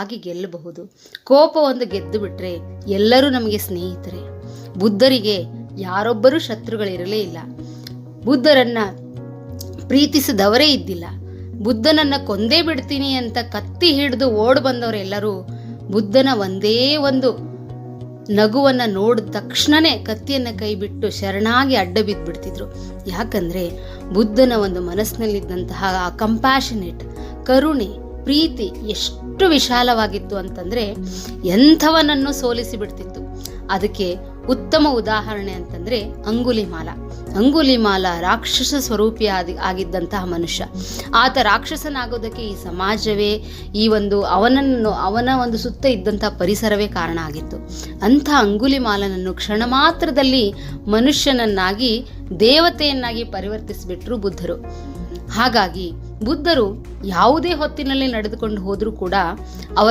ಆಗಿ ಗೆಲ್ಲಬಹುದು. ಕೋಪ ಒಂದು ಗೆದ್ದು ಬಿಟ್ರೆ ಎಲ್ಲರೂ ನಮಗೆ ಸ್ನೇಹಿತರೆ. ಬುದ್ಧರಿಗೆ ಯಾರೊಬ್ಬರೂ ಶತ್ರುಗಳಿರಲೇ ಇಲ್ಲ. ಬುದ್ಧರನ್ನ ಪ್ರೀತಿಸಿದವರೇ ಇದ್ದಿಲ್ಲ. ಬುದ್ಧನನ್ನ ಕೊಂದೇ ಬಿಡ್ತೀನಿ ಅಂತ ಕತ್ತಿ ಹಿಡಿದು ಓಡ್ ಬಂದವರೆಲ್ಲರೂ ಬುದ್ಧನ ಒಂದೇ ಒಂದು ನಗುವನ್ನ ನೋಡಿದ ತಕ್ಷಣನೇ ಕತ್ತಿಯನ್ನ ಕೈ ಬಿಟ್ಟು ಶರಣಾಗಿ ಅಡ್ಡ ಬಿದ್ದು ಬಿಡ್ತಿದ್ರು. ಯಾಕಂದ್ರೆ ಬುದ್ಧನ ಒಂದು ಮನಸ್ಸಿನಲ್ಲಿದ್ದಂತಹ ಆ ಕಂಪ್ಯಾಷನೇಟ್ ಕರುಣೆ ಪ್ರೀತಿ ಎಷ್ಟು ವಿಶಾಲವಾಗಿತ್ತು ಅಂತಂದ್ರೆ ಎಂಥವನನ್ನು ಸೋಲಿಸಿ ಬಿಡ್ತಿತ್ತು. ಅದಕ್ಕೆ ಉತ್ತಮ ಉದಾಹರಣೆ ಅಂತಂದ್ರೆ ಅಂಗುಲಿಮಾಲ ರಾಕ್ಷಸ ಸ್ವರೂಪಿ ಆಗಿದ್ದಂತಹ ಮನುಷ್ಯ. ಆತ ರಾಕ್ಷಸನಾಗೋದಕ್ಕೆ ಈ ಸಮಾಜವೇ ಈ ಒಂದು ಅವನ ಒಂದು ಸುತ್ತ ಇದ್ದಂತಹ ಪರಿಸರವೇ ಕಾರಣ ಆಗಿತ್ತು. ಅಂಥ ಅಂಗುಲಿಮಾಲನನ್ನು ಕ್ಷಣ ಮಾತ್ರದಲ್ಲಿ ಮನುಷ್ಯನನ್ನಾಗಿ ದೇವತೆಯನ್ನಾಗಿ ಪರಿವರ್ತಿಸಿಬಿಟ್ರು ಬುದ್ಧರು. ಹಾಗಾಗಿ ಬುದ್ಧರು ಯಾವುದೇ ಹೊತ್ತಿನಲ್ಲಿ ನಡೆದುಕೊಂಡು ಹೋದರೂ ಕೂಡ ಅವರ